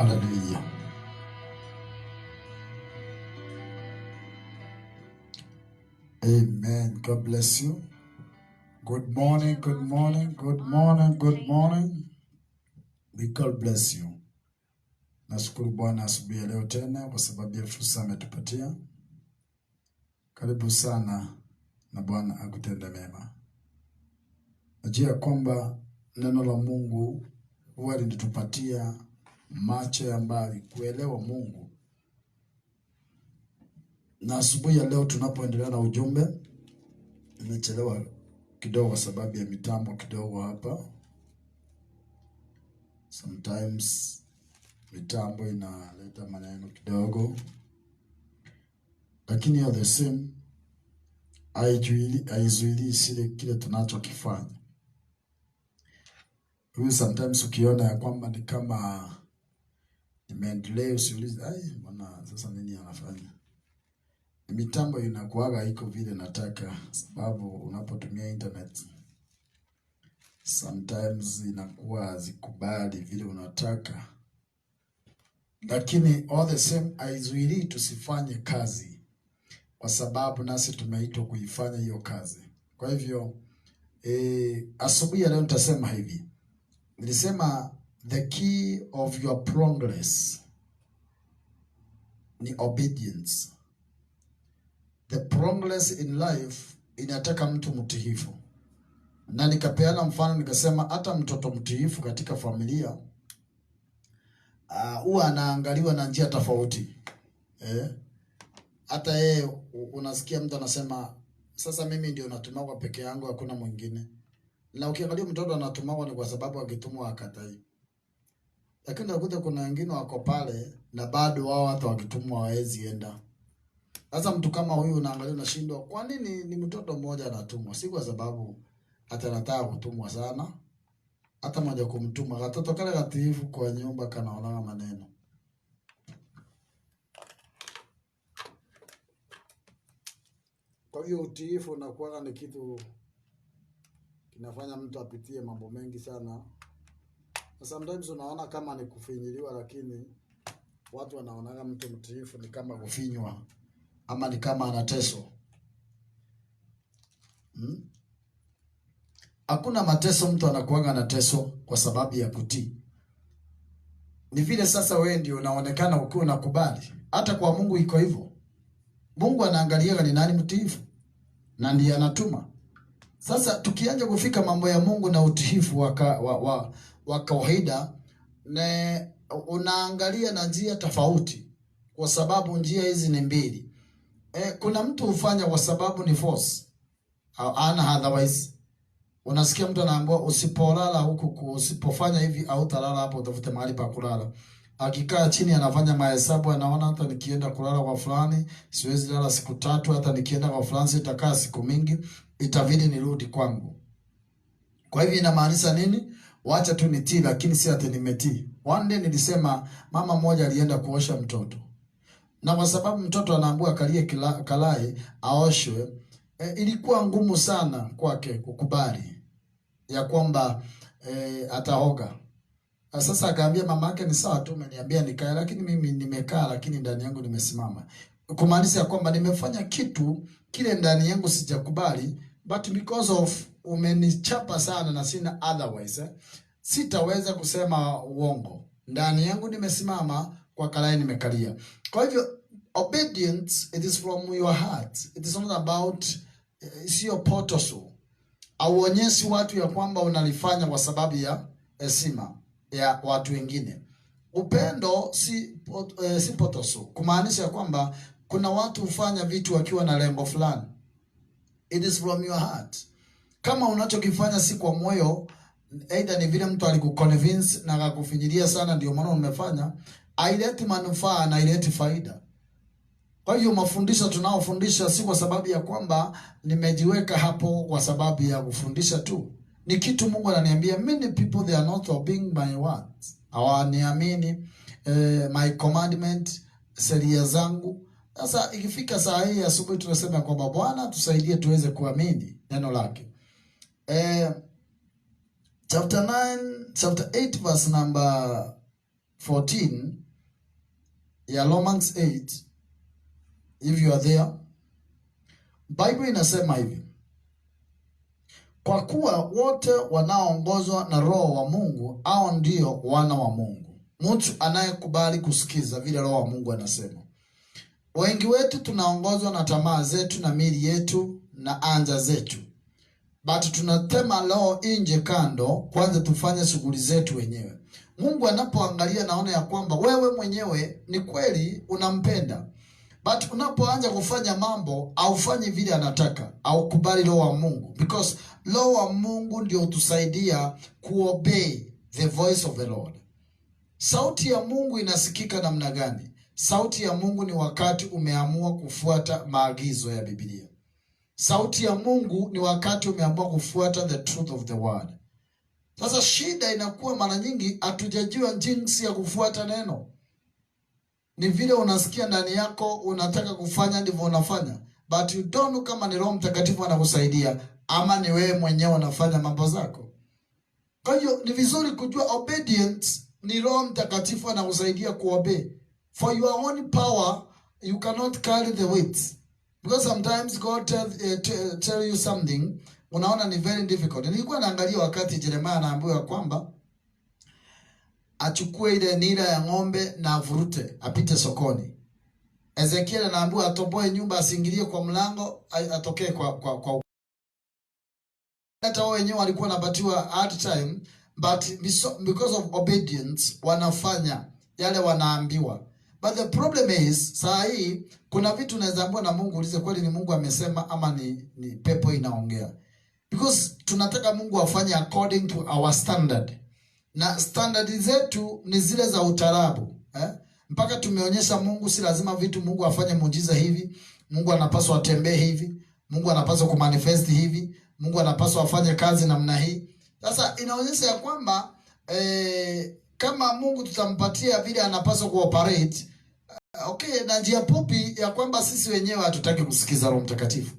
Hallelujah. Amen. God bless you. Good morning, good morning, good morning, good morning. May God bless you. Nashukuru Bwana asubuhi ya leo tena kwa sababu ya fursa ametupatia. Karibu sana na Bwana akutende mema. Najua kwamba neno la Mungu huwa linatupatia macho ya mbali kuelewa Mungu. Na asubuhi ya leo tunapoendelea na ujumbe, nimechelewa kidogo kwa sababu ya mitambo kidogo hapa. Sometimes mitambo inaleta maneno kidogo, lakini all the same haizuili kile tunachokifanya. Huyu sometimes ukiona ya kwamba ni kama nimeendelea, usiulize mbona sasa nini anafanya. Mitambo inakuaga iko vile nataka, sababu unapotumia internet sometimes inakuwa zikubali vile unataka, lakini all the same haizuili tusifanye kazi, kwa sababu nasi tumeitwa kuifanya hiyo kazi. Kwa hivyo asubuhi ya leo nitasema hivi. Nilisema the key of your progress ni obedience. The progress in life inataka mtu mtiifu. Na nikapeana mfano nikasema hata mtoto mtiifu katika familia huwa anaangaliwa na njia tofauti. Hata yeye unasikia mtu anasema sasa mimi ndio natumwa peke yangu, hakuna mwingine. Na ukiangalia mtoto anatumwa ni kwa sababu akitumwa akatai. Lakini unakuta kuna wengine wako pale na bado wao hata wakitumwa hawezi enda. Sasa mtu kama huyu unaangalia unashindwa, kwa nini ni mtoto mmoja anatumwa? Si kwa sababu hata anataka kutumwa sana. Hata mmoja kumtuma katoto kale katiifu kwa nyumba kanaona maneno. Kwa hiyo utiifu unakuwa ni kitu kinafanya mtu apitie mambo mengi sana. Sometimes unaona kama ni kufinyiliwa, lakini watu wanaona mtu mtiifu ni kama kufinywa ama ni kama anateswa. Hakuna mateso mtu anakuanga anateswa kwa sababu ya kutii. Ni vile sasa wewe ndio unaonekana ukiwa unakubali. Hata kwa Mungu iko hivyo. Mungu anaangalia ni nani mtiifu na ndiye anatuma. Sasa tukianza kufika mambo ya Mungu na utiifu wa kawaida, na unaangalia na njia tofauti, kwa sababu njia hizi ni mbili. Kuna mtu hufanya kwa sababu ni force ana otherwise. Unasikia mtu anaambiwa usipolala huku, usipofanya hivi au talala hapo, utafute mahali pa kulala. Akikaa chini anafanya mahesabu, anaona hata nikienda kulala kwa fulani siwezi lala siku 3, hata nikienda kwa fulani itakaa siku mingi, itabidi nirudi kwangu. Kwa hivyo inamaanisha nini? Wacha tu nitii, lakini si ati nimetii. One day nilisema mama mmoja alienda kuosha mtoto. Na kwa sababu mtoto anaambiwa kalie kalai aoshwe, ilikuwa ngumu sana kwake kukubali ya kwamba ataoga. Sasa akaambia mamake ni sawa tu umeniambia nikae, lakini mimi nimekaa, lakini ndani yangu nimesimama. Kumaanisha ya kwamba nimefanya kitu kile ndani yangu sijakubali, but because of umenichapa sana na sina otherwise, sitaweza kusema uongo. Ndani yangu nimesimama, kwa kalai nimekalia. Kwa hivyo obedience, it is from your heart. It is not about sio potoso. Auonyesi watu ya kwamba unalifanya kwa sababu ya heshima ya watu wengine. Upendo si potoso. Kumaanisha kwamba kuna watu hufanya vitu wakiwa na lengo fulani. It is from your heart. Kama unachokifanya si kwa moyo, either ni vile mtu alikuconvince na akakufinyilia sana ndio maana umefanya, haileti manufaa na haileti faida. Kwa hiyo mafundisho tunaofundisha si kwa sababu ya kwamba nimejiweka hapo kwa sababu ya kufundisha tu. Ni kitu Mungu ananiambia. Many people they are not obeying my words. Hawaniamini my commandment, sheria zangu. Sasa ikifika saa hii asubuhi tunasema kwamba Bwana tusaidie tuweze kuamini neno lake. Chapter 8 verse number 14 ya Romans 8, if you are there, Bible inasema hivi: kwa kuwa wote wanaoongozwa na Roho wa Mungu hao ndio wana wa Mungu. Mtu anayekubali kusikiza vile Roho wa Mungu anasema. Wengi wetu tunaongozwa na tamaa zetu na mili yetu na anja zetu, but tunatema Roho nje kando, kwanza tufanye shughuli zetu wenyewe. Mungu anapoangalia naona ya kwamba wewe mwenyewe ni kweli unampenda, but unapoanza kufanya mambo aufanyi vile anataka, au kubali Roho wa Mungu, because Roho wa Mungu ndio utusaidia kuobey the voice of the Lord. Sauti ya Mungu inasikika namna gani? Sauti ya Mungu ni wakati umeamua kufuata maagizo ya Biblia. Sauti ya Mungu ni wakati umeamua kufuata the truth of the word. Sasa shida inakuwa mara nyingi hatujajua jinsi ya kufuata neno. Ni vile unasikia ndani yako unataka kufanya ndivyo unafanya, but you don't know kama ni Roho Mtakatifu anakusaidia ama ni wewe mwenyewe unafanya mambo zako. Kwa hiyo ni vizuri kujua obedience ni Roho Mtakatifu anakusaidia kuobey. For your own power you cannot carry the weight, because sometimes God tell you something unaona ni very difficult. Nilikuwa naangalia wakati Yeremia anaambiwa kwamba achukue ile nira ya ng'ombe na avurute apite sokoni. Ezekiel anaambiwa atoboe nyumba, asingilie kwa mlango, atokee kwa hata wao wenyewe walikuwa wanapatiwa hard time, but because of obedience wanafanya yale wanaambiwa. But the problem is, saa hii kuna vitu unaweza ambiwa na Mungu ulize kweli ni Mungu amesema ama ni pepo inaongea. Because tunataka Mungu afanye according to our standard. Na standard zetu ni zile za utarabu. Mpaka tumeonyesha Mungu si lazima vitu Mungu afanye muujiza hivi. Mungu anapaswa atembee hivi. Mungu anapaswa kumanifest hivi. Mungu anapaswa afanye kazi namna hii. Sasa inaonyesha ya kwamba kama Mungu tutampatia vile anapaswa kuoperate, okay, na njia fupi ya kwamba sisi wenyewe hatutaki kusikiza Roho Mtakatifu.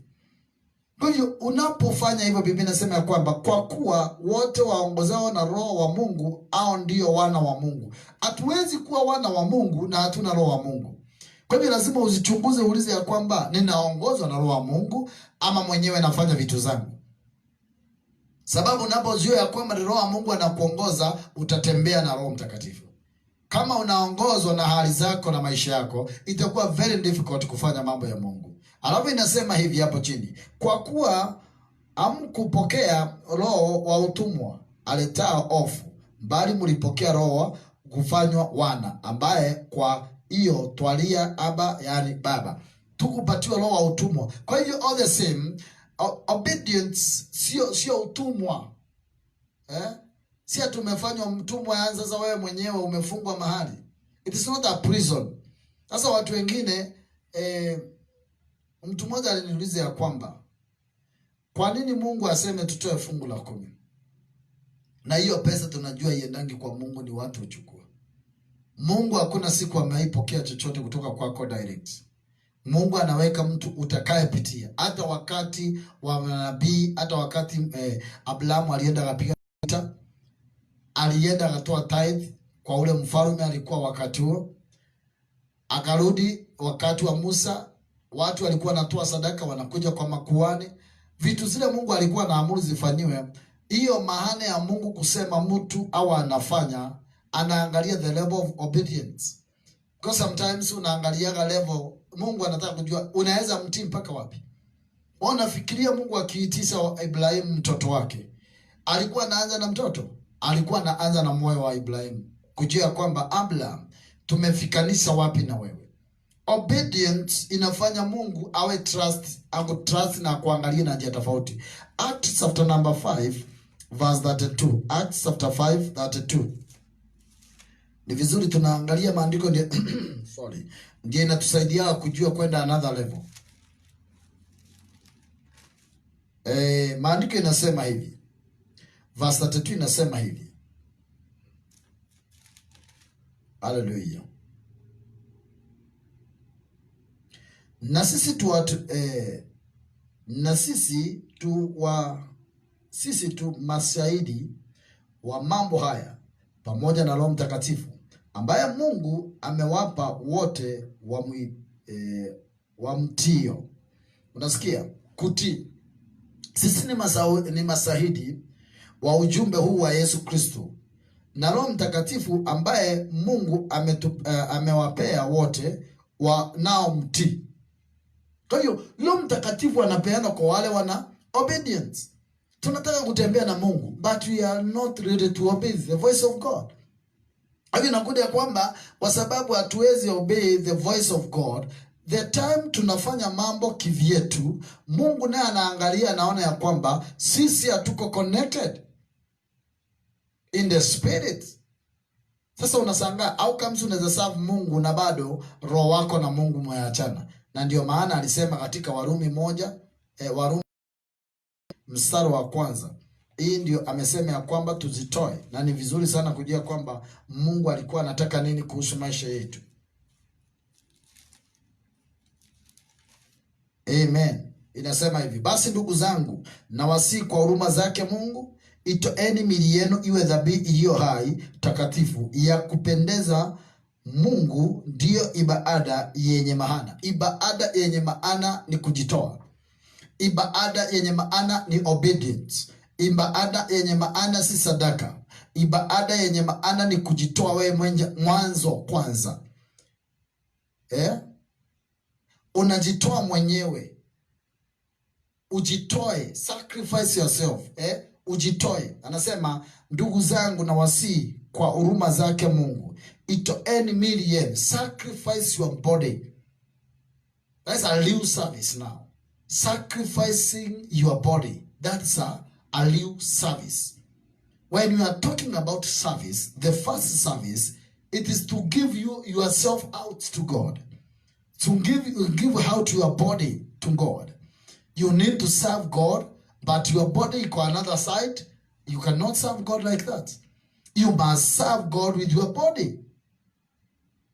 Kwa hiyo unapofanya hivyo, Biblia inasema ya kwamba kwa kuwa wote waongozao na Roho wa Mungu hao ndio wana wa Mungu. Hatuwezi kuwa wana wa Mungu na hatuna Roho wa Mungu. Kwa hivyo lazima uzichunguze, uulize ya kwamba ninaongozwa na Roho wa Mungu ama mwenyewe nafanya vitu zangu. Sababu unapojua ya kwamba Roho wa Mungu anakuongoza, utatembea na Roho Mtakatifu. Kama unaongozwa na hali zako na maisha yako, itakuwa very difficult kufanya mambo ya Mungu. Alafu inasema hivi hapo chini: kwa kuwa hamkupokea roho wa utumwa aletao hofu, bali mlipokea roho kufanywa wana, ambaye kwa hiyo twalia Aba, yani Baba. Tukupatiwa roho wa utumwa. Kwa hivyo all the same, obedience sio utumwa. Si tumefanywa mtumwa sasa wewe mwenyewe umefungwa mahali. It is not a prison. Sasa watu wengine mtu mmoja aliniuliza ya kwamba kwa nini Mungu aseme tutoe fungu la 10? Na hiyo pesa tunajua iendangi kwa Mungu, ni watu uchukua. Mungu hakuna siku ameipokea chochote kutoka kwako direct. Mungu anaweka mtu utakayepitia. Hata wakati wa nabii, hata wakati Abrahamu alienda akapiga vita, alienda akatoa tithe kwa ule mfalme alikuwa wakati huo. Akarudi wakati wa Musa, watu walikuwa wanatoa sadaka, wanakuja kwa makuhani. Vitu zile Mungu alikuwa anaamuru zifanywe. Hiyo maana ya Mungu kusema mtu au anafanya, anaangalia the level of obedience. Because sometimes unaangalia level, Mungu anataka kujua unaweza mtii mpaka wapi. Unafikiria Mungu akiitisha Ibrahim mtoto wake, alikuwa anaanza na mtoto? Alikuwa anaanza na moyo wa Ibrahim, kujua kwamba Abraham, tumefikanisha wapi na wewe. Obedience inafanya Mungu awe trust na kuangalia na njia tofauti. Acts chapter number 5 verse 32. Acts chapter 5:32. Ni vizuri tunaangalia maandiko ndio ndio inatusaidia kujua kwenda another level. Maandiko inasema hivi. Verse 32 inasema hivi. Hallelujah. Na sisi tu mashahidi wa mambo haya pamoja na Roho Mtakatifu, ambaye Mungu amewapa wote wamtio. Unasikia? Kutii. Sisi ni masahidi wa ujumbe huu wa Yesu Kristo, na Roho Mtakatifu ambaye Mungu amewapea wote wanaomtii. Kwa hiyo Roho Mtakatifu anapeana kwa wale wana obedience. Tunataka kutembea na Mungu, but we are not ready to obey the voice of God. Hapo inakuja kwamba kwa sababu hatuwezi obey the voice of God, the time tunafanya mambo kivyetu, Mungu naye anaangalia, anaona ya kwamba sisi hatuko connected in the spirit. Sasa unashangaa au kama unaweza serve Mungu na bado roho wako na Mungu mwaachana. Na ndio maana alisema katika Warumi 1 Warumi mstari wa 1, hii ndio amesema ya kwamba tuzitoe, na ni vizuri sana kujua kwamba Mungu alikuwa anataka nini kuhusu maisha yetu. Amen. Inasema hivi: basi ndugu zangu, nawasihi kwa huruma zake Mungu, itoeni miili yenu iwe dhabihu iliyo hai, takatifu, ya kupendeza Mungu, ndiyo ibada yenye maana. Ibada yenye maana ni kujitoa. Ibada yenye maana ni obedience. Ibada yenye maana si sadaka. Ibada yenye maana ni kujitoa wewe mwanzo kwanza. Unajitoa mwenyewe. Ujitoe, sacrifice yourself. Ujitoe. Anasema ndugu zangu, nawasihi kwa huruma zake Mungu, itoeni miili yenu, sacrifice your body. That's a real service now. Sacrificing your body, that's a real service. When you are talking about service, the first service, it is to give yourself out to God. To give out your body to God. You need to serve God, but your body iko another side. You cannot serve God like that. You must serve God with your body.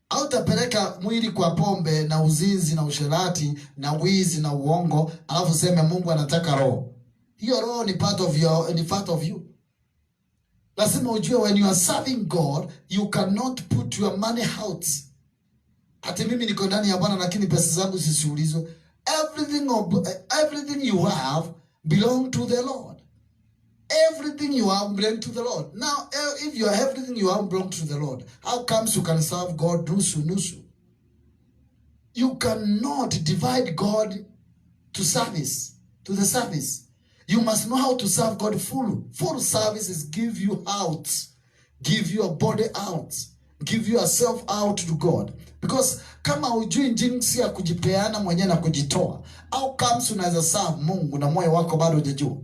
Hautapeleka mwili kwa pombe na uzinzi na usherati na wizi na uongo, alafu sema Mungu anataka roho. Hiyo roho ni part of you. Lazima ujue, when you are serving God, you cannot put your money out. Ati mimi niko ndani ya Bwana lakini pesa zangu zisiulizwe. Everything you have belong to the Lord. Everything you have belong to the Lord. Now, if everything you have belong to the Lord, how comes you can serve God nusu? You cannot divide God to the service. You must know how to serve God full. Full service is give you out. Give your body out. Give yourself out to God. Because kama hujui jinsi ya kujipeana mwenyewe na kujitoa, how comes unaweza serve Mungu na moyo wako bado hujajua?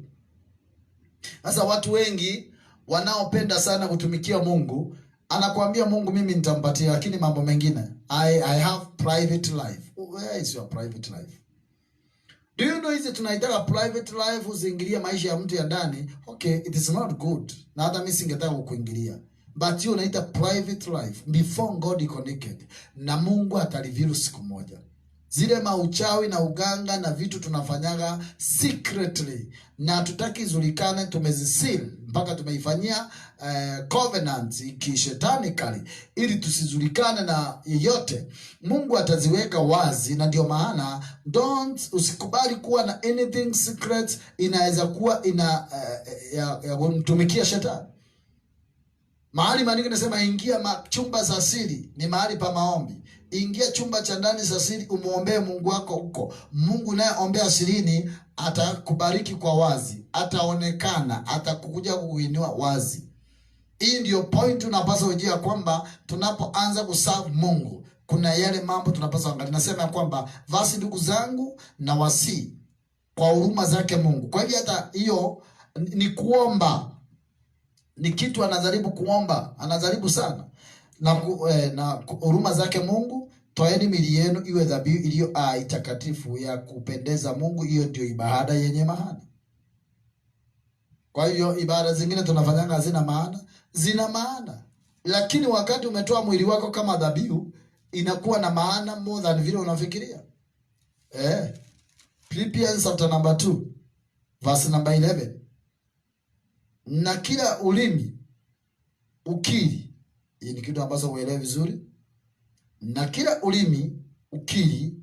Sasa watu wengi wanaopenda sana kutumikia Mungu, anakuambia Mungu mimi nitampatia, lakini mambo mengine, I have private life. Where is your private life? Do you know hizi tunaitaka private life, usiingilia maisha ya mtu ya ndani? Okay, it is not good. Na hata mimi singetaka kukuingilia. But you unaita private life before God is connected. Na Mungu ataliviru siku moja. Zile mauchawi na uganga na vitu tunafanyaga secretly na tutaki zulikane, tumezisil mpaka tumeifanyia covenant kishetani kali ili tusizulikane na yeyote. Mungu ataziweka wazi, na ndio maana usikubali kuwa na anything secret. Inaweza kuwa ya kumtumikia shetani. Mahali maandiko yanasema ingia chumba za siri ni mahali pa maombi. Ingia chumba cha ndani za siri umuombee Mungu wako huko. Mungu naye ombea sirini, atakubariki kwa wazi, ataonekana, atakukuja kukuinua wazi. Hii ndio point unapaswa ujue kwamba tunapoanza kuserve Mungu kuna yale mambo tunapaswa angalia. Nasema kwamba basi ndugu zangu nawasihi kwa huruma zake Mungu. Kwa hivyo hata hiyo ni kuomba. Ni kitu anajaribu kuomba, anajaribu sana. Na huruma zake Mungu, toeni miili yenu iwe dhabihu iliyo takatifu ya kupendeza Mungu. Hiyo ndio ibada yenye maana. Kwa hiyo ibada zingine tunafanyanga hazina maana, zina maana. Lakini wakati umetoa mwili wako kama dhabihu, inakuwa na maana more than vile unafikiria. Philippians chapter number 2 verse number 11. Na kila ulimi ukiri Hii ni kitu ambacho uelewe vizuri. Na kila ulimi ukiri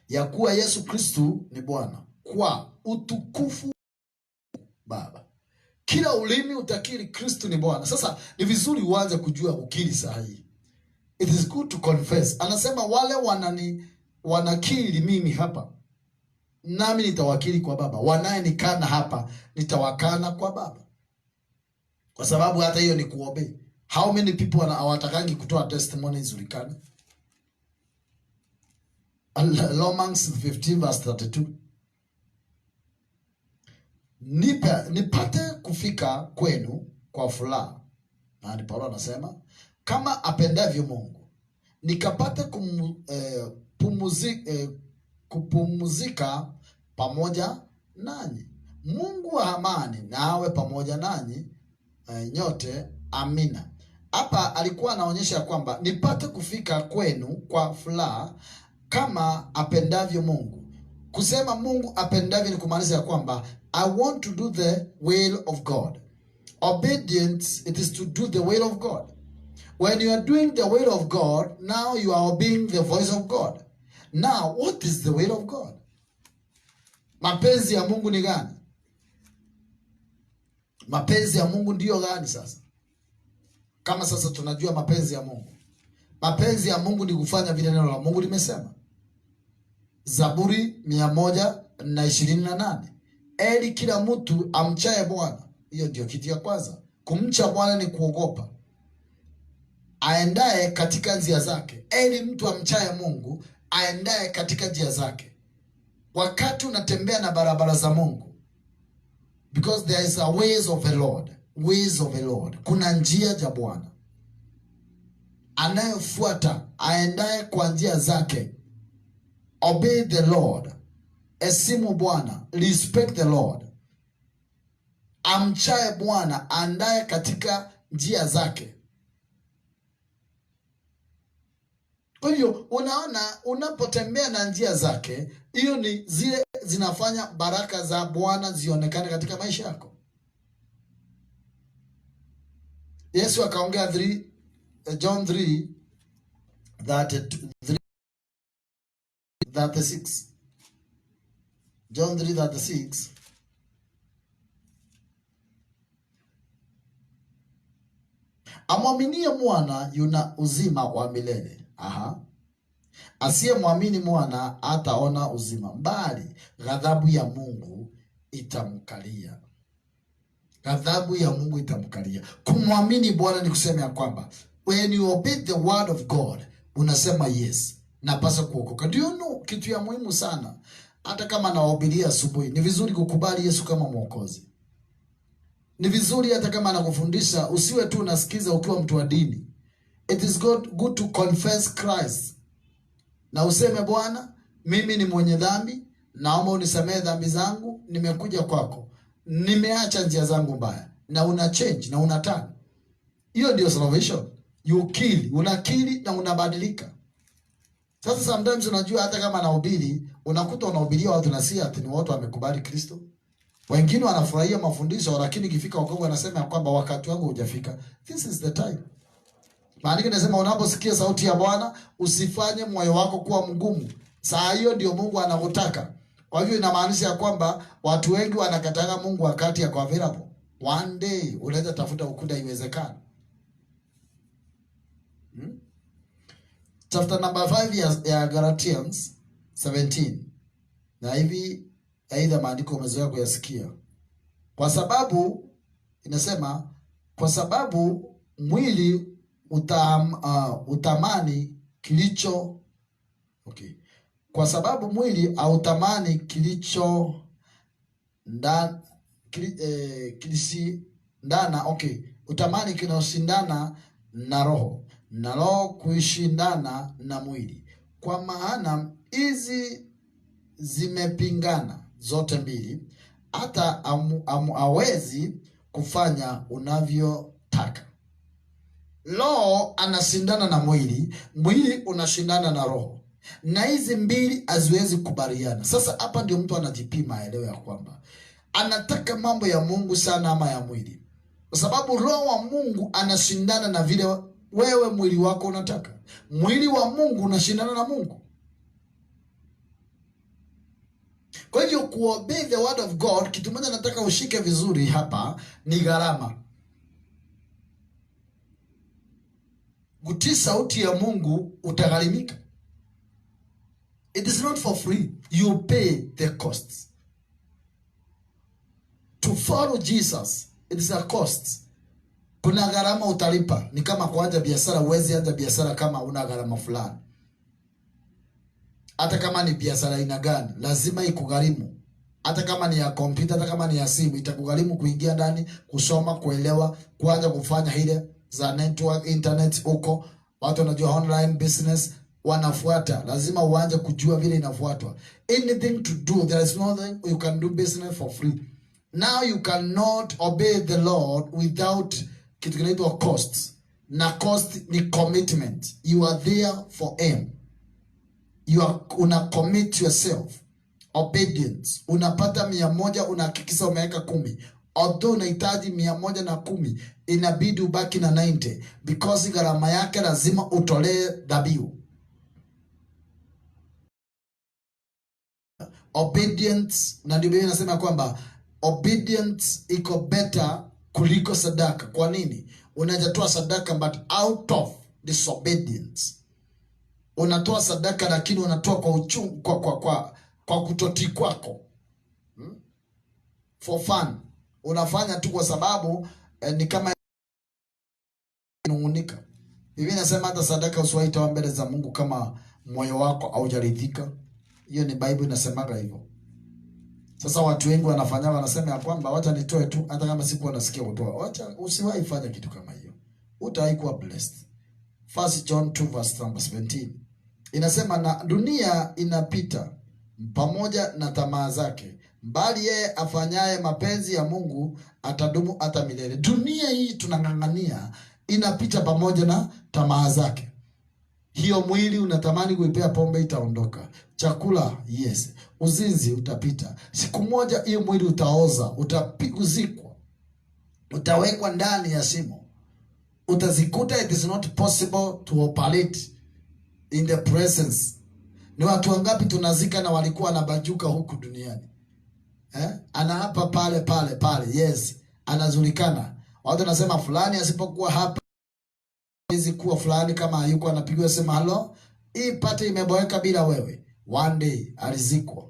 ya kuwa Yesu Kristo ni Bwana kwa utukufu Baba. Kila ulimi utakiri Kristo ni Bwana. Sasa ni vizuri uanze kujua ukiri sahihi. It is good to confess. Anasema wale wanakiri mimi hapa, nami nitawakiri kwa Baba. Wanayenikana hapa, nitawakana kwa Baba. Kwa sababu hata hiyo ni kuobey. How many people hawatakangi kutoa testimony ijulikane? Romans 15 verse 32. Nipate kufika kwenu kwa furaha. Na Paulo anasema kama apendavyo Mungu, nikapate kupumzika pamoja nanyi. Mungu wa amani na awe pamoja nanyi nyote. Amina. Hapa alikuwa anaonyesha kwamba nipate kufika kwenu kwa furaha kama apendavyo Mungu. Kusema Mungu apendavyo ni kumaanisha kwamba I want to do the will of God. Obedience, it is to do the will of God. When you are doing the will of God, now you are obeying the voice of God. Now, what is the will of God? Mapenzi ya Mungu ni gani? Mapenzi ya Mungu ndiyo gani sasa? Kama sasa tunajua mapenzi ya Mungu. Mapenzi ya Mungu ni kufanya vile neno la Mungu limesema. Zaburi 128. Eli kila mtu amchaye Bwana. Hiyo ndio kitu ya kwanza. Kumcha Bwana ni kuogopa. Aendaye katika njia zake. Eli mtu amchaye Mungu, aendaye katika njia zake. Wakati unatembea na barabara za Mungu, because there is a ways of the Lord. Ways of the Lord. Kuna njia za Bwana. Anayefuata, aendaye kwa njia zake. Obey the Lord. Heshimu Bwana. Respect the Lord. Amchaye Bwana, aendaye katika njia zake. Kwa hiyo unaona, unapotembea na njia zake, hiyo ni zile zinafanya baraka za Bwana zionekane katika maisha yako. Yesu akaongea John 3:36. John 3:36. Amwaminie mwana yuna uzima wa milele. Asiyemwamini mwana hataona uzima, bali ghadhabu ya Mungu itamkalia. Ghadhabu ya Mungu itamkalia. Kumwamini Bwana ni kusema ya kwamba when you obey the word of God, unasema yes, napaswa kuokoka. Do you know kitu ya muhimu sana? Hata kama nawahubiria asubuhi, ni vizuri kukubali Yesu kama Mwokozi. Ni vizuri hata kama anakufundisha usiwe tu unasikiza ukiwa mtu wa dini. It is good to confess Christ. Na useme Bwana, mimi ni mwenye dhambi, naomba unisamehe dhambi zangu, nimekuja kwako. Nimeacha njia zangu mbaya. Na una change na una turn. Hiyo ndio salvation. Unakiri na unabadilika. Sasa sometimes unajua hata kama nahubiri, unakuta unahubiria watu na si ati ni watu wamekubali Kristo. Wengine wanafurahia mafundisho, lakini ikifika wokovu anasema kwamba wakati wangu hujafika. This is the time. Maandiko yanasema unaposikia sauti ya Bwana, usifanye moyo wako kuwa mgumu. Saa hiyo ndio Mungu anakutaka. Kwa hivyo inamaanisha kwamba watu wengi wanakataka Mungu wakati yako available. One day unaweza tafuta ukuta iwezekana. Chapter number 5 ya Galatians 17. Na hivi aidha maandiko umezoea kuyasikia. Kwa sababu inasema kwa sababu mwili utamani kilicho kwa sababu mwili hautamani kilicho utamani kinaoshindana na roho, na roho kuishindana na mwili, kwa maana hizi zimepingana zote mbili, hata hawezi kufanya unavyotaka. Roho anashindana na mwili, mwili unashindana na roho, na hizi mbili haziwezi kubaliana. Sasa hapa ndio mtu anajipima aelewe ya kwamba anataka mambo ya Mungu sana ama ya mwili. Kwa sababu Roho wa Mungu anashindana na vile wewe mwili wako unataka. Mwili wa Mungu unashindana na Mungu. Kwa hivyo kuobey the word of God, kitu moja nataka ushike vizuri hapa, ni gharama. Kutii sauti ya Mungu utagharimika. It is not for free. You pay the costs. To follow Jesus, it is a cost. Kuna gharama utalipa. Ni kama kuanza biashara, uwezi anza biashara kama una gharama fulani. Hata kama ni biashara aina gani, lazima ikugharimu. Hata kama ni ya kompyuta, hata kama ni ya simu, itakugharimu kuingia ndani, kusoma, kuelewa, kuanza kufanya ile za network, internet huko. Watu wanajua online business, wanafuata. Lazima uanze kujua vile inafuatwa. Anything to do, there is nothing you can do business for free. Now you cannot obey the Lord without kitu kinaitwa costs. Na cost ni commitment. You are there for Him. Una commit yourself. Obedience. Unapata 100, unahakikisha umeweka 10. Although unahitaji 110, inabidi ubaki na 90 because gharama yake lazima utolee dhabihu. Obedience, na ndio Biblia inasema kwamba obedience iko better kuliko sadaka. Kwa nini? Unajatoa sadaka but out of disobedience. Unatoa sadaka lakini unatoa kwa uchungu, kwa kutotii kwako. For fun. Unafanya tu kwa sababu ni kama nungunika. Biblia inasema hata sadaka usiwaitoa mbele za Mungu kama moyo wako haujaridhika. Hiyo ni Bible inasemaga hivyo. Sasa watu wengi wanafanya, wanasema ya kwamba wacha nitoe tu hata kama sikuwa nasikia kutoa. Wacha, usiwahi fanya kitu kama hiyo. Utawahi kuwa blessed. 1 John 2:17. Inasema na dunia inapita pamoja na tamaa zake, bali yeye afanyaye mapenzi ya Mungu atadumu hata milele. Dunia hii tunang'ang'ania inapita pamoja na tamaa zake. Hiyo mwili unatamani kuipea pombe, itaondoka. Chakula, yes. Uzinzi utapita. Siku moja hiyo mwili utaoza, utapiguzikwa, utawekwa ndani ya shimo. Utazikuta it is not possible to operate in the presence. Ni watu wangapi tunazika na walikuwa wanabajuka huku duniani? Anaapa pale, yes. Anazulikana. Watu wanasema fulani asipokuwa hapa hizi kuwa fulani, kama hayuko anapigwa sema halo, hii pate imeboeka bila wewe. One day alizikwa,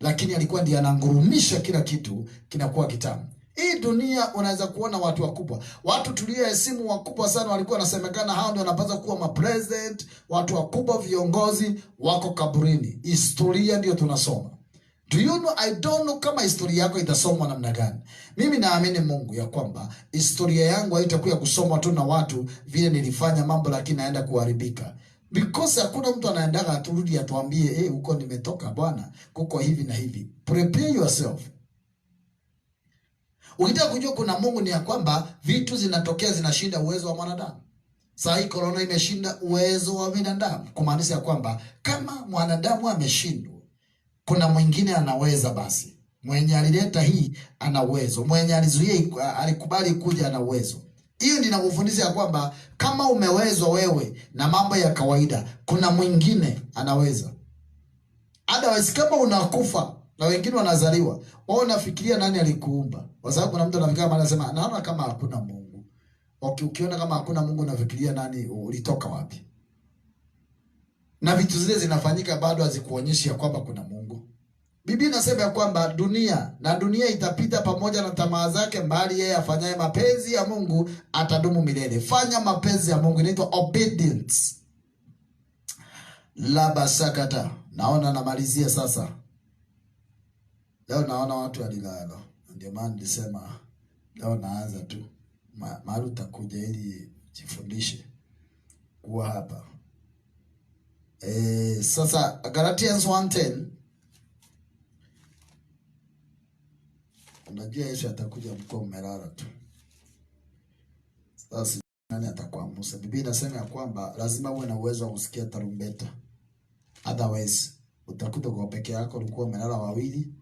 lakini alikuwa ndiye anangurumisha kila kitu kinakuwa kitamu. Hii dunia unaweza kuona watu wakubwa, watu tulioheshimu wakubwa sana, walikuwa wanasemekana hao ndio wanapaswa kuwa mapresident, watu wakubwa, viongozi, wako kaburini. Historia ndio tunasoma. Do you know, I don't know kama historia yako itasomwa namna gani. Mimi naamini Mungu ya kwamba historia yangu haitakuwa kusomwa tu na watu vile nilifanya mambo lakini naenda kuharibika. Because hakuna mtu anaendaga aturudi atuambie huko nimetoka bwana, kuko hivi na hivi. Prepare yourself. Ukitaka kujua kuna Mungu ni ya kwamba vitu zinatokea zinashinda uwezo wa mwanadamu. Saa hii corona imeshinda uwezo wa binadamu, kumaanisha ya kwamba kama mwanadamu ameshindwa, kuna mwingine anaweza. Basi mwenye alileta hii ana uwezo, mwenye alizuia alikubali kuja ana uwezo. Hiyo ninakufundisha ya kwamba kama umewezwa wewe na mambo ya kawaida, kuna mwingine anaweza. Otherwise kama unakufa na wengine wanazaliwa, wewe unafikiria nani alikuumba? Kwa sababu kuna mtu anafikiria maana anasema naona kama hakuna Mungu. Ukiona kama hakuna Mungu unafikiria nani, ulitoka wapi? Na vitu zile zinafanyika bado hazikuonyeshi ya kwamba kuna Mungu. Biblia inasema ya kwamba dunia itapita pamoja na tamaa zake, bali yeye afanyaye mapenzi ya Mungu atadumu milele. Fanya mapenzi ya Mungu, inaitwa obedience. Labasakata. Naona namalizia sasa. Leo naona watu walilala. Ndio maana nilisema leo naanza tu. Mahali utakuja ili jifundishe kuwa hapa. Sasa Galatians 1:10. Unajua Yesu atakuja mko umelala tu. Sasa nani atakuamsha? Biblia inasema ya kwamba lazima uwe na uwezo wa kusikia tarumbeta. Otherwise utakuta kwa peke yako, ulikuwa umelala wawili.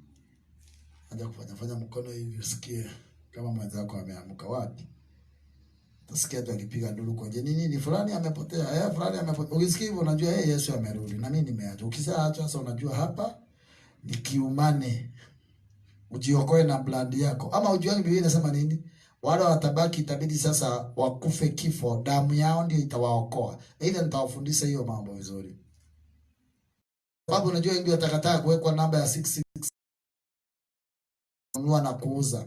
Acha kufanya mkono hivi usikie kama mwenzako ameamka wapi. Utasikia tu akipiga nduru kwa nini ni fulani amepotea. Fulani amepotea. Ukisikia hivyo unajua Yesu amerudi na mimi nimeacha. Ukisaacha sasa unajua hapa ni kiumane. Ujiokoe na blood yako. Ama ujuani Biblia inasema nini? Wale watabaki itabidi sasa wakufe kifo, damu yao ndio itawaokoa. Ile nitawafundisha hiyo mambo vizuri. Sababu unajua ndio atakataa kuwekwa namba ya 66 kununua na kuuza.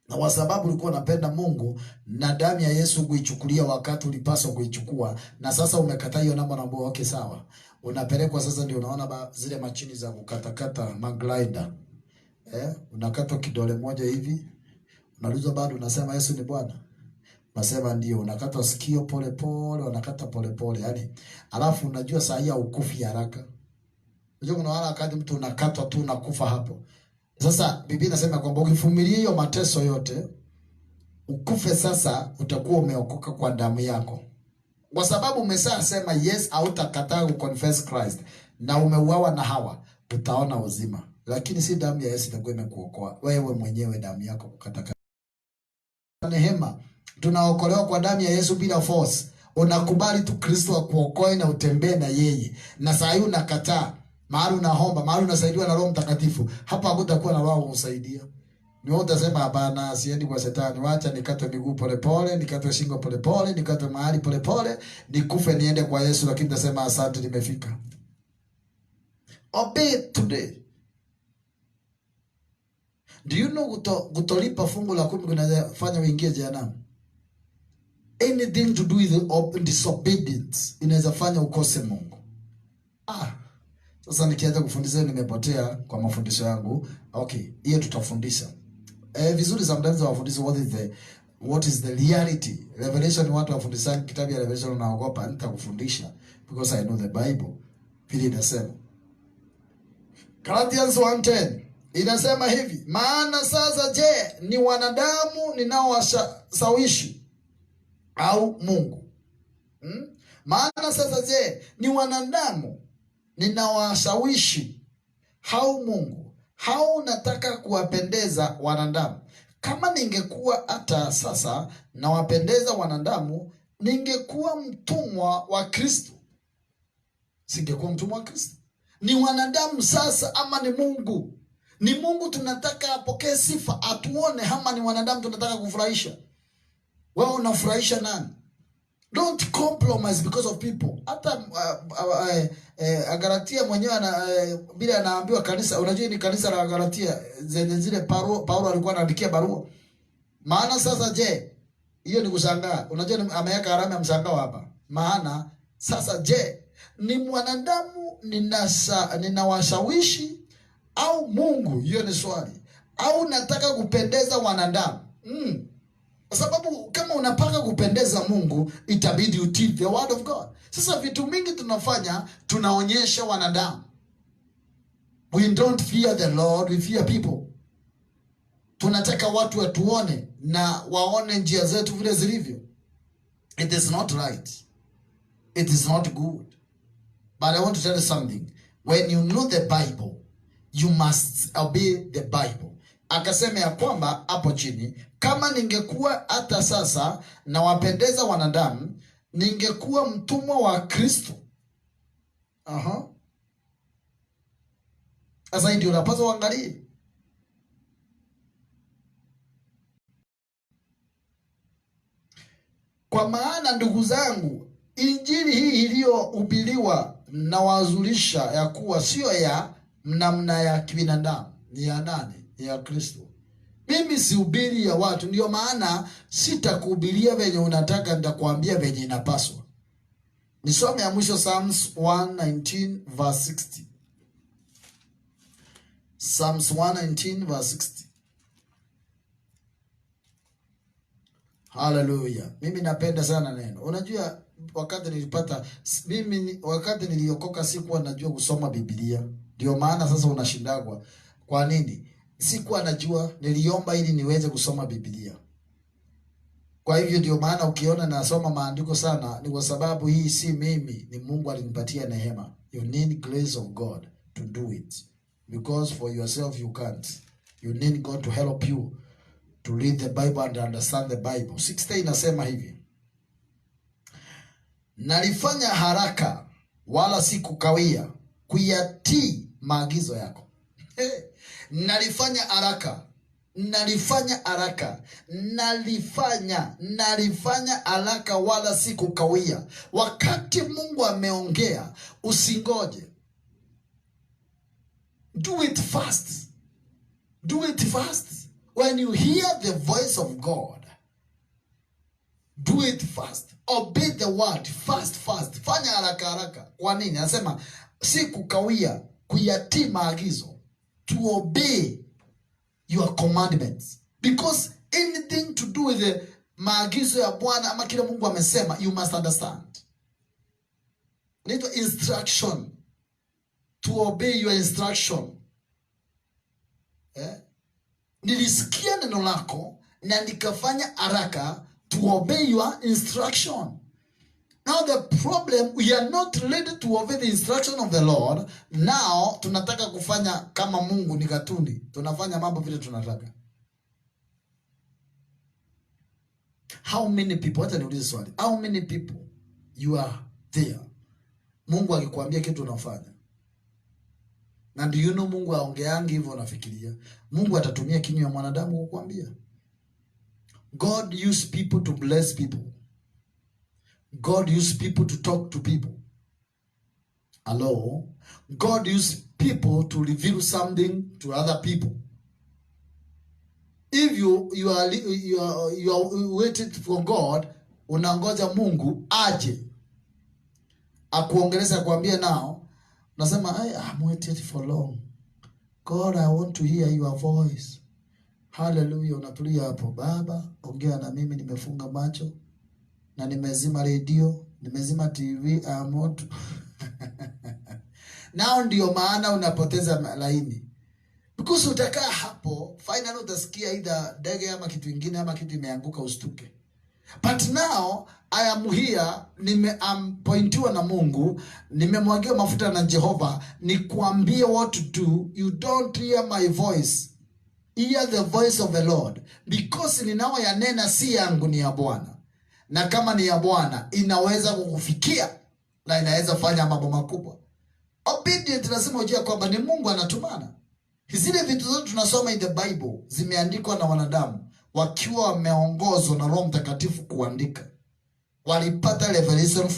Na kwa sababu ulikuwa unapenda Mungu na damu ya Yesu kuichukulia wakati ulipaswa kuichukua, na sasa umekataa hiyo namba, na mbona okay sawa. Unapelekwa sasa, ndio unaona zile machini za kukatakata maglider. Unakata kidole moja hivi. Unaruza bado unasema Yesu ni Bwana. Unasema ndio, unakata sikio pole pole, unakata pole pole. Yaani alafu unajua saa hii ukufi haraka. Unajua kuna wakati mtu unakatwa tu unakufa hapo. Sasa Biblia inasema kwamba ukivumilia hiyo mateso yote, ukufe sasa, utakuwa umeokoka kwa damu yako. Kwa sababu umesema yes, hautakataa kuconfess Christ na umeuawa na Hawa, utaona uzima. Lakini si damu ya Yesu itakuwa imekuokoa. Wewe mwenyewe damu yako kukataka. Neema, tunaokolewa kwa damu ya Yesu bila force. Unakubali tu Kristo akuokoe na utembee na yeye. Na saa hii unakataa, mahali unaomba, mahali unasaidiwa na Roho Mtakatifu, hapa hakutakuwa na Roho kumsaidia. Ni wewe utasema hapana, siendi kwa shetani, wacha nikate miguu pole pole, nikate shingo pole pole, nikate mahali pole pole, nikufe niende kwa Yesu, lakini nasema asante nimefika. Obey today. Do you know kutolipa fungu la 10 kunafanya uingie jehanamu? Anything to do with disobedience inaweza fanya ukose Mungu. Sasa nikianza kufundisha nimepotea kwa mafundisho yangu. Okay, hiyo tutafundisha. Vizuri sometimes wafundisha what is the reality. Revelation watu wafundisha kitabu ya Revelation unaogopa, nitakufundisha because I know the Bible. Vile inasema. Galatians 1:10 inasema hivi, maana sasa je, ni wanadamu ninaowashawishi au Mungu? Maana sasa je, ni wanadamu ninawashawishi au Mungu? Au nataka kuwapendeza wanadamu? Kama ningekuwa hata sasa nawapendeza wanadamu, ningekuwa mtumwa wa Kristo. Singekuwa mtumwa wa Kristo. Ni wanadamu sasa ama ni Mungu? Ni Mungu tunataka apokee sifa, atuone, ama ni wanadamu tunataka kufurahisha? Wewe unafurahisha nani? Don't compromise because of people. Hata Galatia mwenyewe bila anaambiwa kanisa, unajua ni kanisa la Galatia zile Paulo alikuwa anaandikia barua. Maana sasa je, hiyo ni kushangaa. Unajua ameweka alama ya mshangao hapa. Maana sasa je, ni mwanadamu ninawashawishi au Mungu? Hiyo ni swali. Au nataka kupendeza wanadamu? Kwa sababu kama unapaka kupendeza Mungu, itabidi utii the word of God. Sasa vitu mingi tunafanya, tunaonyesha wanadamu. We don't fear the Lord, we fear people. Tunataka watu watuone na waone njia zetu vile zilivyo. It is not right. It is not good. But I want to tell you something. When you know the Bible, you must obey the Bible. Akasema ya kwamba hapo chini, kama ningekuwa hata sasa na wapendeza wanadamu, ningekuwa mtumwa wa Kristo. Sasa ndio unapaswa uangalie. Kwa maana ndugu zangu, injili hii iliyohubiriwa na wazulisha ya kuwa sio ya namna ya kibinadamu. Ni ya nani? Ni ya Kristo. Mimi sihubiri ya watu, ndio maana sitakuhubiria venye unataka, nitakwambia venye inapaswa. Nisome ya mwisho Psalms 119 verse 60. Psalms 119 verse 60. Hallelujah. Mimi napenda sana neno. Unajua wakati niliokoka sikuwa najua kusoma Biblia. Ndio maana sasa unashindagwa. Kwa nini? Sikuwa najua, niliomba ili niweze kusoma Biblia. Kwa hivyo ndio maana ukiona nasoma maandiko sana, ni kwa sababu hii si mimi, ni Mungu alinipatia neema. You need grace of God to do it. Because for yourself you can't. You need God to help you. to read the Bible and understand the Bible. 60 inasema hivi: nalifanya haraka wala si kukawia kuyatii maagizo yako. Nalifanya haraka, nalifanya haraka wala si kukawia. Wakati Mungu ameongea, usingoje. Do it fast. Do it fast. When you hear the voice of God, do it fast. Obey the word. Fast. Fanya haraka. Kwa nini? Anasema si kukawia, kuyatii maagizo. To obey your commandments. Because anything to do with the maagizo ya Bwana ama kile Mungu amesema, you must understand. Need instruction. To obey your instruction. Nilisikia neno lako na nikafanya haraka to obey your instruction. Now the problem, we are not ready to obey the instruction of the Lord. Now tunataka kufanya kama Mungu ni katuni. Tunafanya mambo vile tunataka. How many people, hata niulize swali, how many people you are there, Mungu akikwambia kitu unafanya? Na do you know Mungu aongeangi hivyo unafikiria? Mungu atatumia kinywa ya mwanadamu kukuambia. God use people to bless people. God use people to talk to people. Hello? God use people to reveal something to other people. If you are waiting for God, unangoja Mungu aje akuongeleza kuambia nao, unasema I'm waiting for long. God, I want to hear your voice. Hallelujah. Unatulia hapo, Baba ongea na mimi, nimefunga macho na nimezima radio, nimezima TV, amoto. Nao ndio maana unapoteza laini. Because utakaa hapo, finally utasikia either ndege ama kitu kingine ama kitu imeanguka ustuke. But now I am here, pointiwa na Mungu, nimemwagiwa mafuta na Jehova, nikuambie what to do. You don't hear my voice. Hear the voice of the Lord. Because ninao ya nena si yangu, ni ya Bwana. Na kama ni ya Bwana, inaweza kukufikia na inaweza fanya mambo makubwa. Obedient nasema ujia kwamba ni Mungu anatumana. Zile vitu zote tunasoma in the Bible zimeandikwa na wanadamu wakiwa wameongozwa na Roho Mtakatifu kuandika. Walipata revelation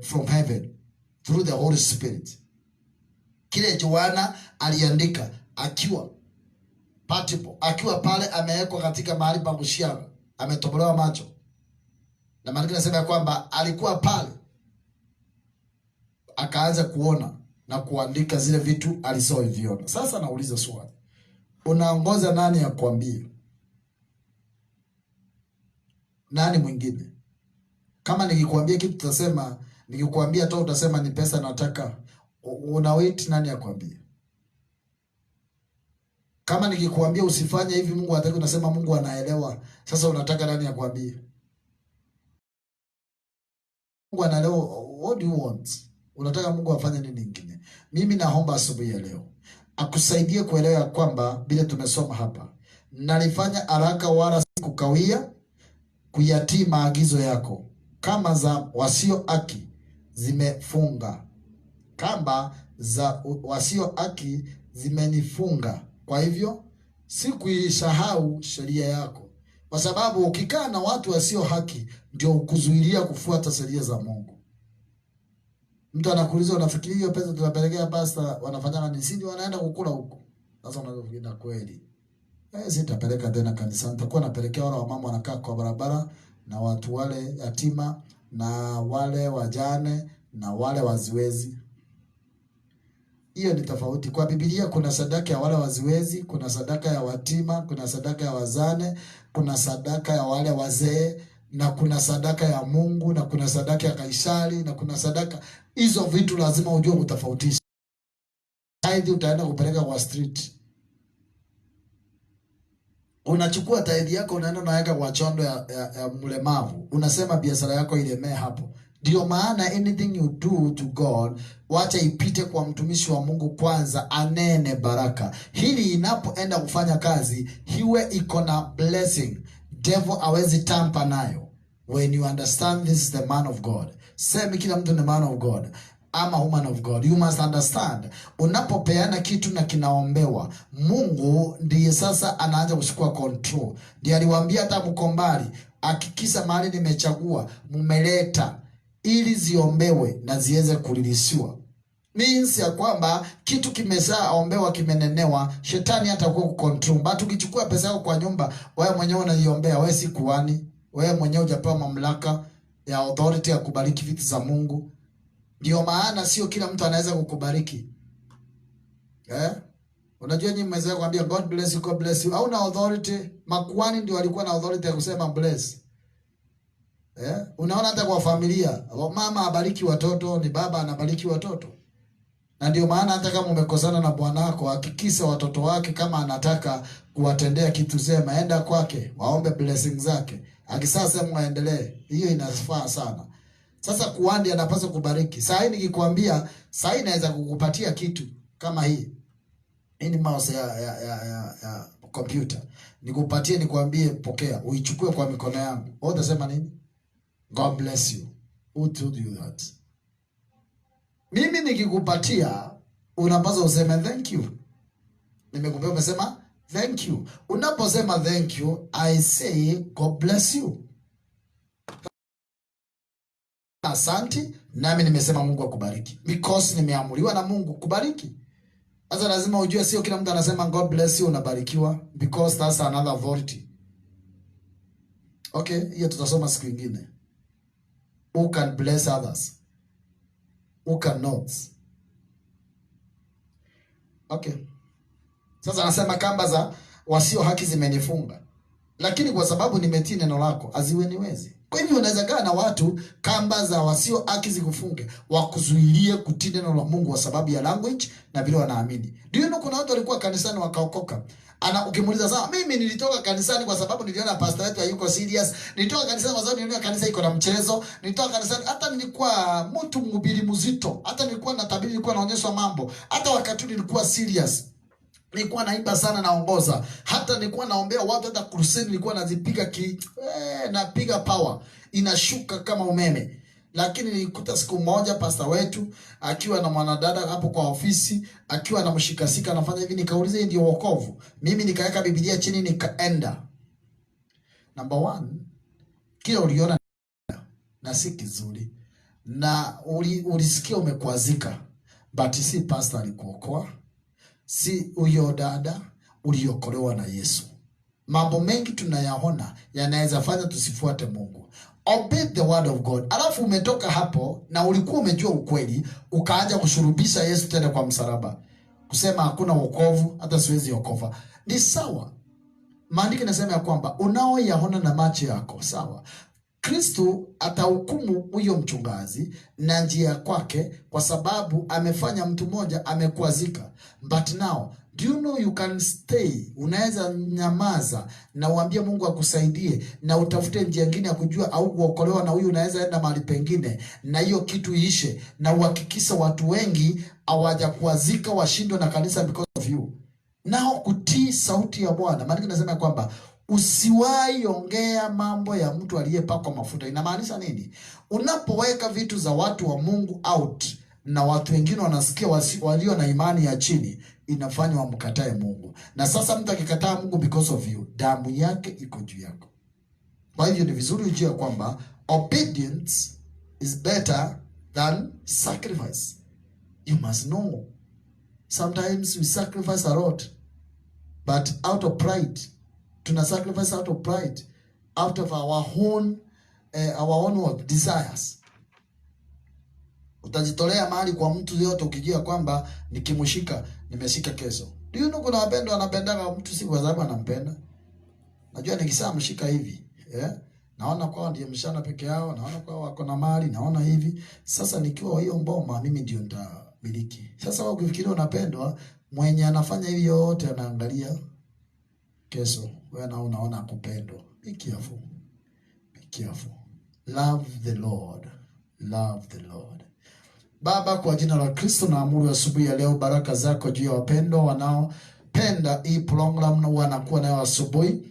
from heaven through the Holy Spirit. Kile Yohana aliandika akiwa Patmos, akiwa pale amewekwa katika mahali pa kushiaba, ametobolewa macho. Na maana nasema kwamba alikuwa pale akaanza kuona na kuandika zile vitu alizoviona. Sasa nauliza swali, unaongoza nani akwambie? Nani mwingine? Kama nikikwambia kitu utasema, nikikwambia tu utasema ni pesa nataka, unawait nani akwambie? Kama nikikwambia usifanye hivi Mungu hataki, unasema Mungu anaelewa. Sasa unataka nani akwambie? Mungu anaelewa. What do you want? Unataka Mungu afanye nini nyingine? Mimi naomba asubuhi ya leo akusaidie kuelewa kwamba bila tumesoma hapa, nalifanya haraka wala si kukawia kuyatii maagizo yako. Kama za wasio haki zimefunga, kamba za wasio haki zimenifunga. Kwa hivyo sikuisahau sheria yako. Kwa sababu ukikaa na watu wasio haki ndio ukuzuilia kufuata sheria za Mungu. Mtu anakuuliza unafikiri hiyo pesa tunapelekea pasta wanafanyana ni sindi, wanaenda kukula huko. Sasa unafikiri kweli? Sitapeleka tena kanisa, nitakuwa napelekea wale wamama wanakaa kwa barabara na watu wale yatima na wale wajane na wale waziwezi. Hiyo ni tofauti. Kwa Biblia kuna sadaka ya wale waziwezi, kuna sadaka ya watima, kuna sadaka ya wazane, kuna sadaka ya wale wazee, na kuna sadaka ya Mungu, na kuna sadaka ya Kaisari, na kuna sadaka. Hizo vitu lazima ujue kutofautisha. Tithe utaenda kupeleka kwa street. Unachukua tithe yako unaenda unaweka kwa chondo ya mlemavu. Unasema biashara yako ilemee hapo. Ndio maana anything you do to God, wacha ipite kwa mtumishi wa Mungu kwanza, anene baraka. Hili inapoenda kufanya kazi, hiwe iko na blessing. Devil hawezi tampa nayo. When you understand this is the man of God. Sema kila mtu ni man of God ama woman of God. You must understand. Unapopeana kitu na kinaombewa, Mungu ndiye sasa anaanza kuchukua control. Ndiye aliwaambia hata mkombali, hakikisha mahali nimechagua mumeleta ili ziombewe na ziweze kulilisiwa. Means ya kwamba kitu kimeshaombewa, kimenenewa, shetani hatakuwa kucontrol. But ukichukua pesa yako kwa nyumba, wewe mwenyewe unaiombea, wewe si kuhani, wewe mwenyewe hujapewa mamlaka ya authority ya kubariki vitu za Mungu. Ndio maana sio kila mtu anaweza kukubariki. Unajua nyinyi mmeweza kuambia God bless you, God bless you. Au na authority, makuhani ndio walikuwa na authority ya kusema bless. Unaona hata kwa familia, mama abariki watoto, ni baba anabariki watoto. Na ndio maana hata kama umekosana na bwanako, hakikisha watoto wake kama anataka kuwatendea kitu sema, enda kwake, waombe blessing zake. Akisasa muendelee. Hiyo inafaa sana. Sasa kuhani anapaswa kubariki. Sasa nikikwambia, sasa inaweza kukupatia kitu kama hii. Hii ni mouse ya computer. Nikupatie nikwambie pokea, uichukue kwa mikono yangu. Wewe utasema nini? God bless you. Who told you that? Mimi nikikupatia, unapaswa useme thank you. Nimekupea umesema thank you. Unaposema thank you, I say God bless you. Asante, nami nimesema Mungu akubariki. Because nimeamuliwa na Mungu kubariki. Sasa lazima ujue sio kila mtu anasema God bless you unabarikiwa, because that's another authority. Okay, hiyo tutasoma siku nyingine. Who can bless others? Who cannot? Okay. Sasa anasema kamba za wasio haki zimenifunga, lakini kwa sababu nimetii neno lako haziweniwezi. Kwa hivyo unaweza kaa na watu kamba za wasio haki zikufunge, wakuzuilie kutii neno la Mungu kwa sababu ya language na vile wanaamini. Ndio kuna watu walikuwa kanisani wakaokoka. Ukimuuliza sasa, mimi nilitoka kanisani kwa sababu niliona pastor wetu hayuko serious. Nilitoka kanisani kwa sababu niliona kanisa iko na mchezo. Nilitoka kanisani hata nilikuwa mtu mhubiri mzito. Hata nilikuwa natabiri, nilikuwa naonyeshwa mambo. Hata wakati nilikuwa serious. Nilikuwa naimba sana, naongoza. Hata nilikuwa naombea watu, hata crusade nilikuwa nazipiga napiga power. Inashuka kama umeme. Lakini nilikuta siku moja pastor wetu akiwa na mwanadada hapo kwa ofisi, akiwa anamshikasika anafanya hivi, nikauliza hii ndio wokovu? Mimi nikaweka Biblia chini nikaenda. Number 1, kile uliona na si kizuri na ulisikia umekwazika, but si pastor alikuokoa, si huyo dada, uliokolewa na Yesu. Mambo mengi tunayaona yanaweza fanya tusifuate Mungu. Obey the word of God. Alafu umetoka hapo na ulikuwa umejua ukweli, ukaanza kushurubisha Yesu tena kwa msalaba, kusema hakuna wokovu, hata siwezi okoka. Ni sawa. Maandiko yanasema ya kwamba unaoyaona na macho yako, sawa. Kristo atahukumu huyo mchungaji na njia kwake, kwa sababu amefanya mtu mmoja amekwazika. But now, do you know you can stay? Unaweza nyamaza na uambie Mungu akusaidie na utafute njia nyingine ya kujua au kuokolewa na huyu, unaweza enda mahali pengine na hiyo kitu iishe, na uhakikisha watu wengi hawajakwazika washindwe na kanisa because of you. Nao kutii sauti ya Bwana. Maana nasema kwamba usiwahi ongea mambo ya mtu aliyepakwa mafuta. Inamaanisha nini? Unapoweka vitu za watu wa Mungu out na watu wengine wanasikia, walio na imani ya chini, inafanya wamkatae Mungu. Na sasa mtu akikataa Mungu because of you, damu yake iko juu yako. Kwa hivyo ni vizuri ujue kwamba obedience is better than sacrifice. You must know. Sometimes we sacrifice a lot, but out of pride. Tuna sacrifice out of pride, out of our own desires. Utajitolea mahali kwa mtu yote ukijua kwamba nikimshika nimeshika kesho. Do you know kuna wapendwa wanapendana mtu si kwa sababu anampenda. Najua nikisema mshika hivi, naona kwa ndiye mshana peke yao, naona kwa wako na mali, naona hivi. Sasa nikiwa hiyo mboma mimi ndio nitamiliki. Sasa wewe ukifikiria unapendwa, mwenye anafanya hivi yote anaangalia kesho. Wewe unaona kupendwa. Be careful. Be careful. Love the Lord. Love the Lord. Baba, kwa jina la Kristo naamuru asubuhi ya leo baraka zako juu ya wapendwa wanaopenda hii program na wanakuwa nayo asubuhi.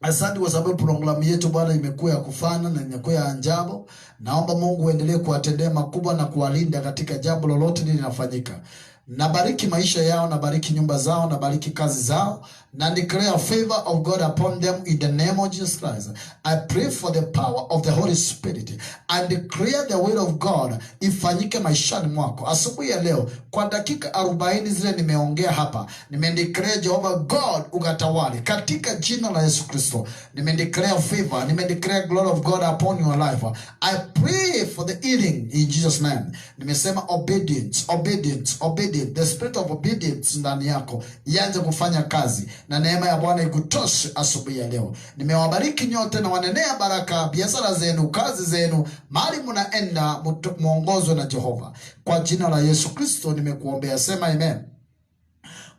Asante kwa sababu programu yetu Bwana imekuwa ya kufana na imekuwa ya ajabu. Naomba Mungu uendelee kuwatendea makubwa na kuwalinda katika jambo lolote linafanyika. Nabariki maisha yao, nabariki nyumba zao, nabariki kazi zao, na declare favor of God upon them in the name of Jesus Christ. I pray for the power of the Holy Spirit and declare the will of God ifanyike maishani mwako. Asubuhi ya leo kwa dakika 40 zile nimeongea hapa, nimedeclare Jehovah God ukatawale katika jina la Yesu Kristo. Nimedeclare favor, nimedeclare glory of God upon your life. I pray for the healing in Jesus name. Nimesema obedience, obedience, obedience. The spirit of obedience ndani yako ianze kufanya kazi, na neema ya Bwana ikutoshe asubuhi ya leo. Nimewabariki nyote na wanenea baraka biashara zenu, kazi zenu, mahali mnaenda muongozwe na Jehova. Kwa jina la Yesu Kristo nimekuombea, sema amen.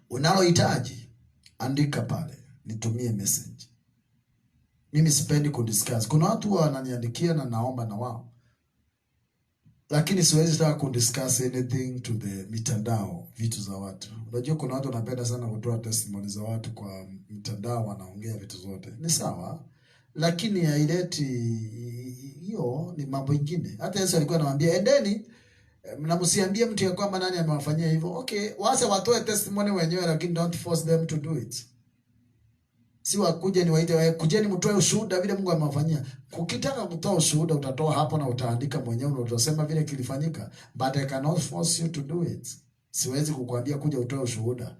Unalohitaji andika pale, nitumie message. Mimi sipendi kudiscuss. Kuna watu wananiandikia na naomba na wao, lakini siwezi taka kudiscuss anything to the mitandao, vitu za watu. Unajua kuna watu wanapenda sana kutoa testimony za watu kwa mitandao, wanaongea vitu zote. Ni sawa, lakini haileti, hiyo ni mambo mengine. Hata Yesu alikuwa anamwambia endeni, mnamsiambie mtu ya kwamba nani amewafanyia hivyo. Okay, wacha watoe testimony wenyewe, lakini don't force them to do it. Si wakuje ni waite kujeni mtoe ushuhuda vile Mungu amewafanyia. Ukitaka kutoa ushuhuda utatoa hapo na utaandika mwenyewe na utasema vile kilifanyika, but I cannot force you to do it. Siwezi kukuambia kuja utoe ushuhuda.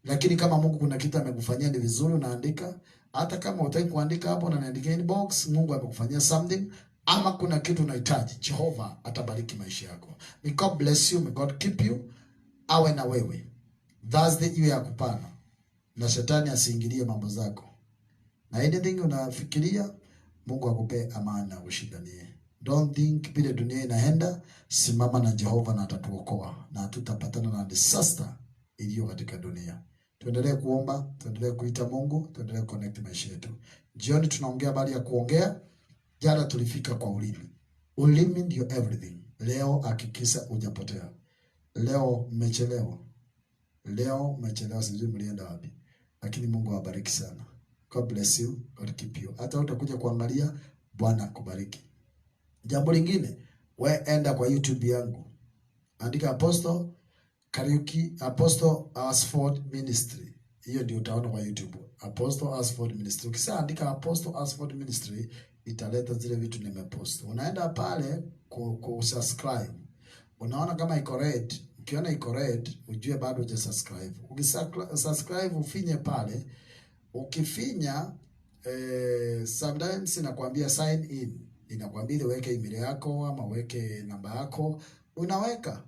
Lakini kama Mungu kuna kitu amekufanyia ni vizuri unaandika. Hata kama hutaki kuandika hapo na niandike inbox, Mungu amekufanyia something ama kuna kitu unahitaji, Jehova atabariki maisha yako. May God bless you, may God keep you. Awe na wewe. Thursday iwe ya kupana, na shetani asiingilie mambo zako. Na anything unafikiria, Mungu akupe amani na ushindanie. Don't think vile dunia inaenda, simama na Jehova na atatuokoa na hatutapatana na disaster iliyo katika dunia. Tuendelee kuomba, tuendelee kuita Mungu, tuendelee connect maisha yetu. Jioni tunaongea habari ya kuongea. Jana tulifika kwa ulimi. Ulimi ndio everything. Leo hakikisha hujapotea. Leo mmechelewa. Sijui mlienda wapi. Lakini Mungu awabariki sana. God bless you, God keep you. Hata utakuja kuangalia, Bwana akubariki. Jambo lingine, wewe enda kwa YouTube yangu. Andika Apostle Kariuki, Apostle Asford Ministry. Hiyo ndio utaona kwa YouTube. Apostle Asford Ministry. Ukisha andika Apostle Asford Ministry, italeta zile vitu nimepost. Unaenda pale ku-subscribe. Unaona kama iko red. Ukiona iko red, ujue bado hujasubscribe. Ukisubscribe ufinye pale. Ukifinya sometimes inakwambia sign in. Inakwambia uweke email yako ama uweke namba yako, unaweka.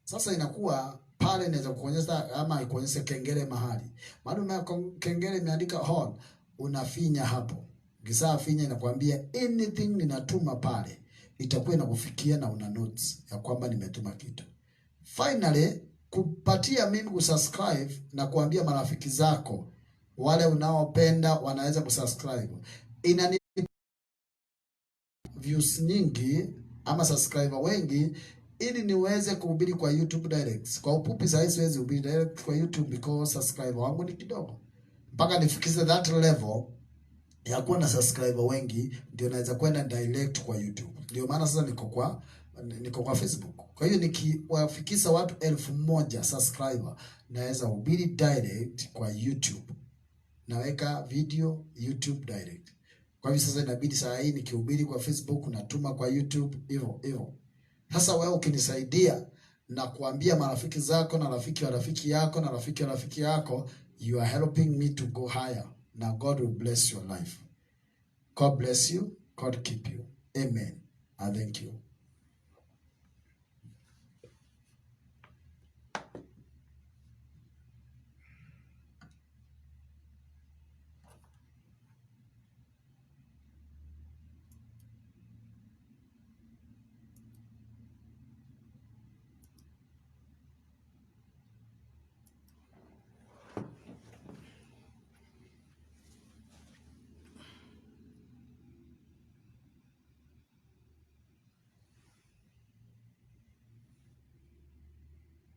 Sasa inakuwa pale inaweza kuonyesha ama ikuonyeshe kengele mahali. Maana kengele imeandika on, unafinya hapo. Ukisha finya inakwambia anything ninatuma pale itakuwa inakufikia na una notes ya kwamba nimetuma kitu. Finally, kupatia mimi kusubscribe na kuambia marafiki zako wale unaopenda wanaweza kusubscribe. Inani views nyingi ama subscriber wengi ili niweze kuhubiri kwa YouTube direct. Kwa ufupi sasa siwezi kuhubiri direct kwa YouTube because subscriber wangu ni kidogo. Mpaka nifikize that level ya kuwa na subscriber wengi ndio naweza kwenda direct kwa YouTube. Ndio maana sasa niko kwa Facebook. Kwa hiyo nikiwafikisha watu 1000 subscriber naweza kuhubiri direct kwa YouTube. Naweka video YouTube direct. Kwa hivyo sasa inabidi saa hii nikihubiri kwa Facebook natuma kwa YouTube hivyo. Sasa wewe ukinisaidia na kuambia marafiki zako na rafiki wa rafiki yako na rafiki wa rafiki yako, you are helping me to go higher. Now God will bless your life. God bless you. God keep you. Amen. I thank you.